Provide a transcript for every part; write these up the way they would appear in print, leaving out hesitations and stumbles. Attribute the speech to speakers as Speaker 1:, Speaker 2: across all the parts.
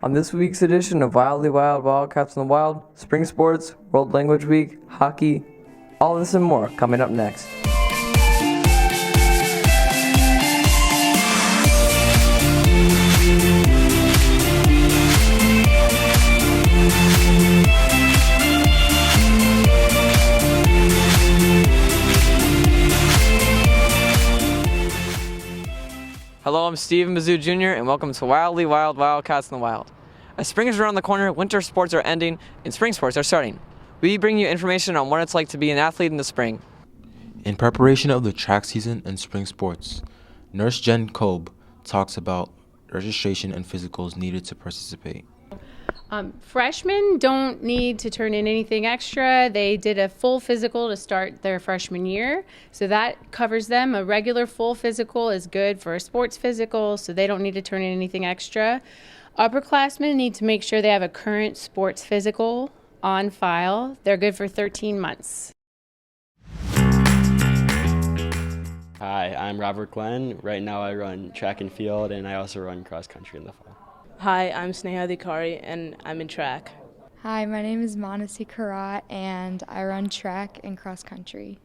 Speaker 1: On this week's edition of Wildly Wild Wildcats in the Wild, Spring Sports, World Language Week, hockey, all this and more coming up next. Hello, I'm Steven Mizzou Jr., and welcome to Wildly Wild Wildcats in the Wild. As spring is around the corner, winter sports are ending, and spring sports are starting. We bring you information on what it's like to be an athlete in the spring.
Speaker 2: In preparation of the track season and spring sports, Nurse Jen Kolb talks about registration and physicals needed to participate.
Speaker 3: Freshmen don't need to turn in anything extra. They did a full physical to start their freshman year, so that covers them. A regular full physical is good for a sports physical, so they don't need to turn in anything extra. Upperclassmen need to make sure they have a current sports physical on file. They're good for 13 months.
Speaker 4: Hi, I'm Robert Glenn. Right now I run track and field, and I also run cross country in the fall.
Speaker 5: Hi, I'm Sneha Adhikari, and I'm in track.
Speaker 6: Hi, my name is Manasi Karat, and I run track and cross country.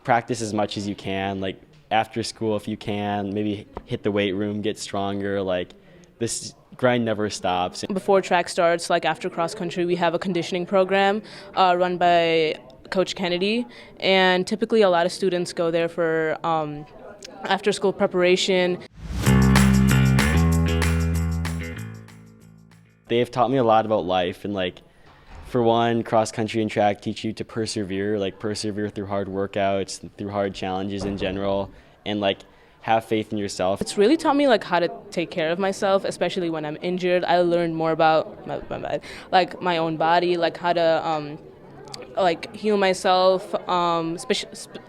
Speaker 4: Practice as much as you can, like after school if you can, maybe hit the weight room, get stronger, like this grind never stops.
Speaker 5: Before track starts, like after cross country, we have a conditioning program run by Coach Kennedy, and typically a lot of students go there for after school preparation.
Speaker 4: They've taught me a lot about life, and like for one, cross country and track teach you to persevere through hard workouts, through hard challenges in general, and like have faith in yourself.
Speaker 5: It's really taught me like how to take care of myself, especially when I'm injured. I learned more about my own body, like how to heal myself,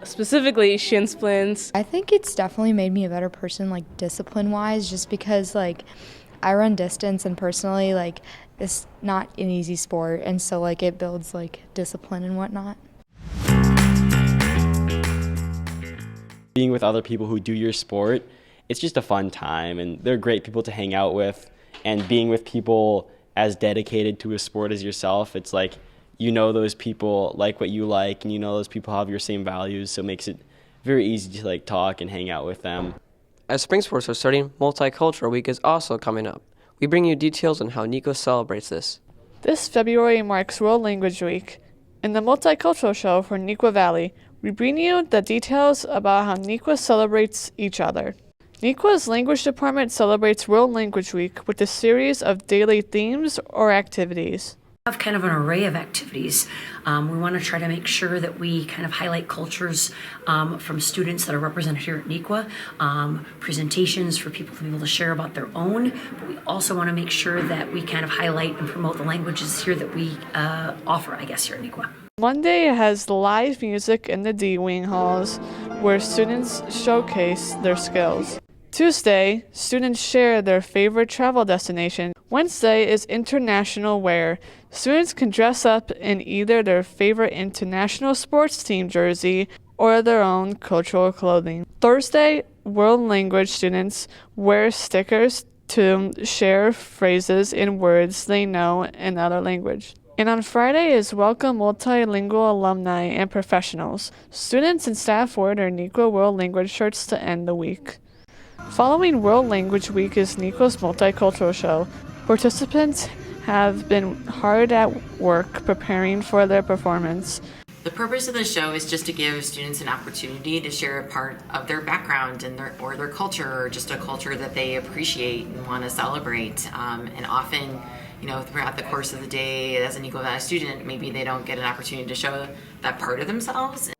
Speaker 5: specifically shin splints.
Speaker 6: I think it's definitely made me a better person, like discipline-wise, just because like I run distance, and personally like it's not an easy sport, and so like it builds like discipline and whatnot.
Speaker 4: Being with other people who do your sport, it's just a fun time, and they're great people to hang out with, and being with people as dedicated to a sport as yourself, it's like you know those people like what you like, and you know those people have your same values, so it makes it very easy to like talk and hang out with them.
Speaker 1: As spring sports are starting, Multicultural Week is also coming up. We bring you details on how NECO celebrates this.
Speaker 7: This February marks World Language Week. In the Multicultural Show for Neuqua Valley, we bring you the details about how Neuqua celebrates each other. Neuqua's Language Department celebrates World Language Week with a series of daily themes or activities.
Speaker 8: Have kind of an array of activities. We want to try to make sure that we kind of highlight cultures from students that are represented here at NECWA, presentations for people to be able to share about their own, but we also want to make sure that we kind of highlight and promote the languages here that we offer, I guess, here at NECWA.
Speaker 7: Monday has live music in the D-Wing halls where students showcase their skills. Tuesday, students share their favorite travel destination. Wednesday is International Wear. Students can dress up in either their favorite international sports team jersey or their own cultural clothing. Thursday, World Language students wear stickers to share phrases and words they know in other language. And on Friday is Welcome Multilingual Alumni and Professionals. Students and staff wear their NECWA World Language shirts to end the week. Following World Language Week is NECWA's Multicultural Show. Participants have been hard at work preparing for their performance.
Speaker 9: The purpose of the show is just to give students an opportunity to share a part of their background and their culture, or just a culture that they appreciate and want to celebrate. And often, throughout the course of the day, as an Equal Value student, maybe they don't get an opportunity to show that part of themselves.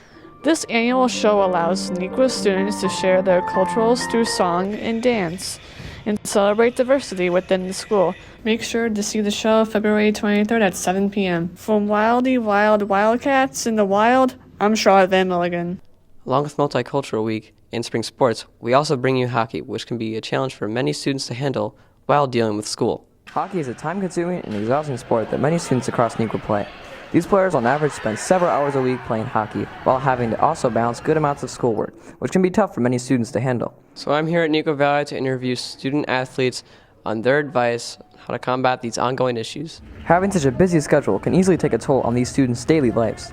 Speaker 7: This annual show allows NECWA students to share their cultures through song and dance and celebrate diversity within the school. Make sure to see the show February 23rd at 7 p.m. From Wildy Wild Wildcats in the Wild, I'm Charlotte Van Milligan.
Speaker 1: Along with Multicultural Week and spring sports, we also bring you hockey, which can be a challenge for many students to handle while dealing with school. Hockey is a time-consuming and exhausting sport that many students across NECWA play. These players on average spend several hours a week playing hockey while having to also balance good amounts of schoolwork, which can be tough for many students to handle. So I'm here at Newcastle Valley to interview student athletes on their advice on how to combat these ongoing issues. Having such a busy schedule can easily take a toll on these students' daily lives.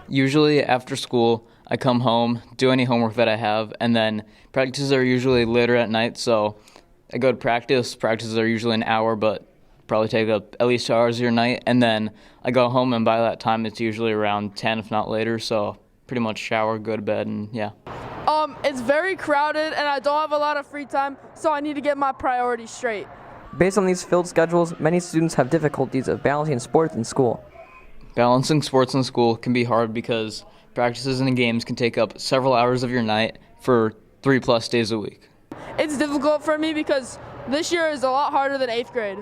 Speaker 10: Usually after school, I come home, do any homework that I have, and then practices are usually later at night, so I go to practice. Practices are usually an hour, but probably take up at least 2 hours of your night, and then I go home, and by that time it's usually around 10, if not later, so pretty much shower, go to bed, and yeah.
Speaker 11: It's very crowded, and I don't have a lot of free time, so I need to get my priorities straight.
Speaker 1: Based on these filled schedules, many students have difficulties of balancing sports and school.
Speaker 10: Balancing sports and school can be hard because practices and games can take up several hours of your night for 3+ days a week.
Speaker 11: It's difficult for me because this year is a lot harder than 8th grade.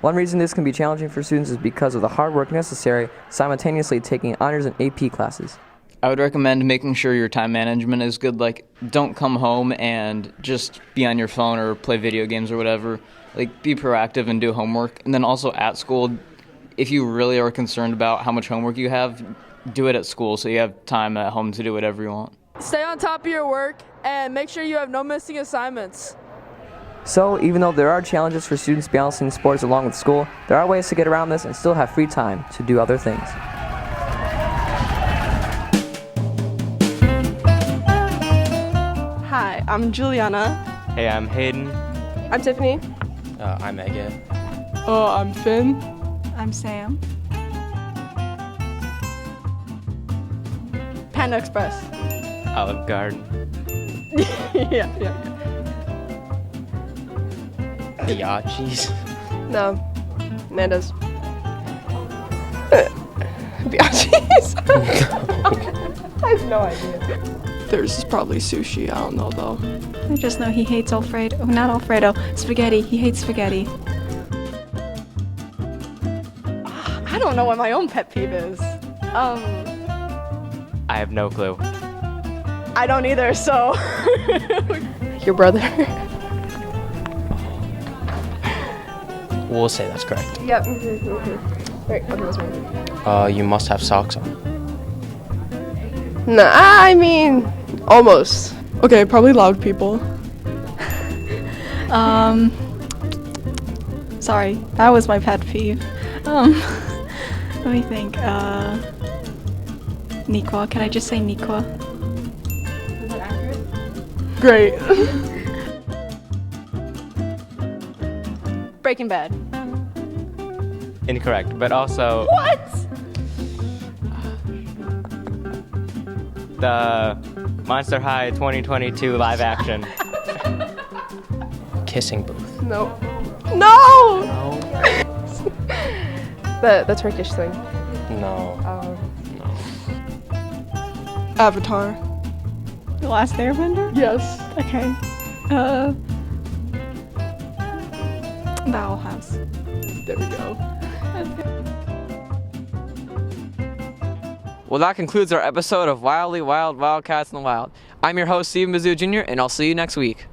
Speaker 1: One reason this can be challenging for students is because of the hard work necessary simultaneously taking honors and AP classes.
Speaker 10: I would recommend making sure your time management is good. Like, don't come home and just be on your phone or play video games or whatever. Like, be proactive and do homework. And then also at school, if you really are concerned about how much homework you have, do it at school so you have time at home to do whatever you want.
Speaker 11: Stay on top of your work and make sure you have no missing assignments.
Speaker 1: So, even though there are challenges for students balancing sports along with school, there are ways to get around this and still have free time to do other things.
Speaker 12: Hi, I'm Juliana.
Speaker 13: Hey, I'm Hayden.
Speaker 12: I'm Tiffany.
Speaker 13: I'm Megan.
Speaker 7: I'm Finn.
Speaker 14: I'm Sam.
Speaker 12: Panda Express.
Speaker 13: Olive Garden.
Speaker 12: yeah.
Speaker 13: Biaggi's.
Speaker 12: No. Nando's. Biaggi's. I have no idea.
Speaker 7: There's probably sushi. I don't know though.
Speaker 14: I just know he hates Alfredo. Oh, not Alfredo. Spaghetti. He hates spaghetti.
Speaker 12: I don't know what my own pet peeve is.
Speaker 13: I have no clue.
Speaker 12: I don't either, so. Your brother.
Speaker 13: We'll say that's correct.
Speaker 12: Yep. Right, what was mine?
Speaker 13: You must have socks on.
Speaker 12: Nah, I mean, almost.
Speaker 7: Okay, probably loud people.
Speaker 14: Sorry, that was my pet peeve. Let me think. Nikwa. Can I just say Nikwa?
Speaker 12: Is that accurate?
Speaker 7: Great.
Speaker 12: Breaking Bad.
Speaker 13: Incorrect, but also
Speaker 12: What?
Speaker 13: the Monster High 2022 live action. Kissing booth.
Speaker 12: No. No! the Turkish thing.
Speaker 13: No.
Speaker 7: Avatar.
Speaker 14: The Last Airbender?
Speaker 7: Yes.
Speaker 14: Okay. The Owl House.
Speaker 7: There we go.
Speaker 1: Well, that concludes our episode of Wildly Wild Wildcats in the Wild. I'm your host, Stephen Mizzou Jr., and I'll see you next week.